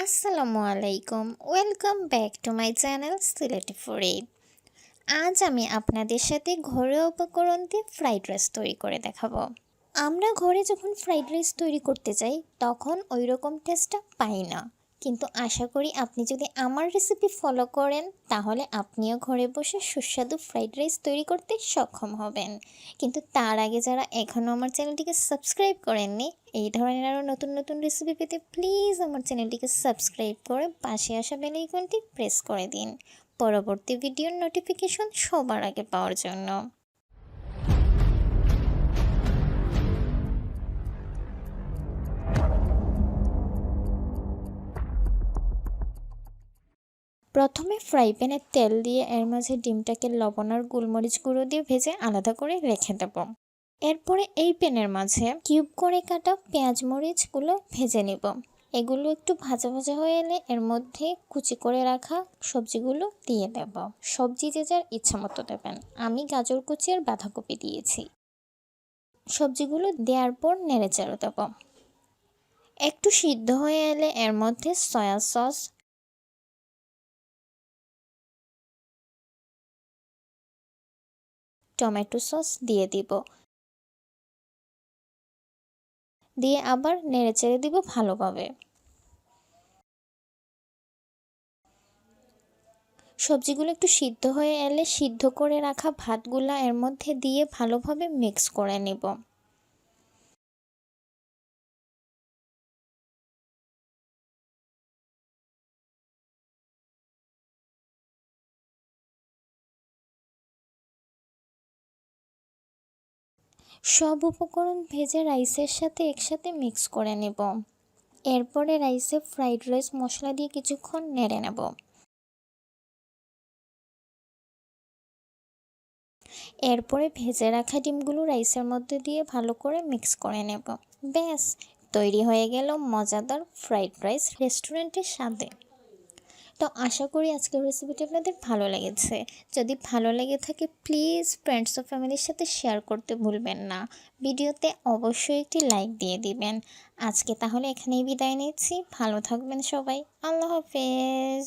আসসালামু আলাইকুম, welcome back to my channel Sylheti Furi. আজ আমি আপনাদের সাথে ঘরোয়া উপকরণ দিয়ে ফ্রাইড রাইস তৈরি করে দেখাবো। আমরা ঘরে যখন ফ্রাইড রাইস তৈরি করতে যাই তখন ওই রকম টেস্টটা পাই না, কিন্তু আশা করি আপনি যদি আমার রেসিপি ফলো করেন তাহলে আপনিও ঘরে বসে সুস্বাদু ফ্রাইড রাইস তৈরি করতে সক্ষম হবেন। কিন্তু তার আগে যারা এখনও আমার চ্যানেলটিকে সাবস্ক্রাইব করেননি, এই ধরনের আরও নতুন নতুন রেসিপি পেতে প্লিজ আমার চ্যানেলটিকে সাবস্ক্রাইব করে পাশে আসা বেল আইকনটি প্রেস করে দিন পরবর্তী ভিডিওর নোটিফিকেশন সবার আগে পাওয়ার জন্য। প্রথমে ফ্রাই প্যানে তেল দিয়ে এর মাঝে ডিমটাকে লবণ আর গোলমরিচ গুঁড়ো দিয়ে ভেজে আলাদা করে রেখে দেব। এরপরে এই প্যানের মাঝে কিউব করে কাটা পেঁয়াজ মরিচগুলো ভেজে নিব। এগুলো একটু ভাজা ভাজা হয়ে এলে এর মধ্যে কুচি করে রাখা সবজিগুলো দিয়ে দেব। সবজি যে যার ইচ্ছা মতো দেবেন, আমি গাজর কুচি আর বাঁধাকপি দিয়েছি। সবজিগুলো দেওয়ার পর নেড়েচেড়ে দেব। একটু সিদ্ধ হয়ে এলে এর মধ্যে সয়া সস, টমেটো সস দিয়ে দিব, দিয়ে আবার নেড়েচেড়ে দিব ভালোভাবে। সবজিগুলো একটু সিদ্ধ হয়ে এলে সিদ্ধ করে রাখা ভাতগুলা এর মধ্যে দিয়ে ভালোভাবে মিক্স করে নেব। সব উপকরণ ভেজে রাইসের সাথে একসাথে মিক্স করে নেব। এরপরে রাইসে ফ্রাইড রাইস মশলা দিয়ে কিছুক্ষণ নেড়ে নেব। এরপরে ভেজে রাখা ডিমগুলো রাইসের মধ্যে দিয়ে ভালো করে মিক্স করে নেব। ব্যাস, তৈরি হয়ে গেল মজাদার ফ্রাইড রাইস রেস্টুরেন্টের স্বাদে। তো আশা করি আজকের রেসিপিটি আপনাদের ভালো লেগেছে। যদি ভালো লেগে থাকে প্লিজ ফ্রেন্ডস ও ফ্যামিলির সাথে শেয়ার করতে ভুলবেন না। ভিডিওতে অবশ্যই একটি লাইক দিয়ে দিবেন। আজকে তাহলে এখানেই বিদায় নিচ্ছি। ভালো থাকবেন সবাই। আল্লাহ হাফেজ।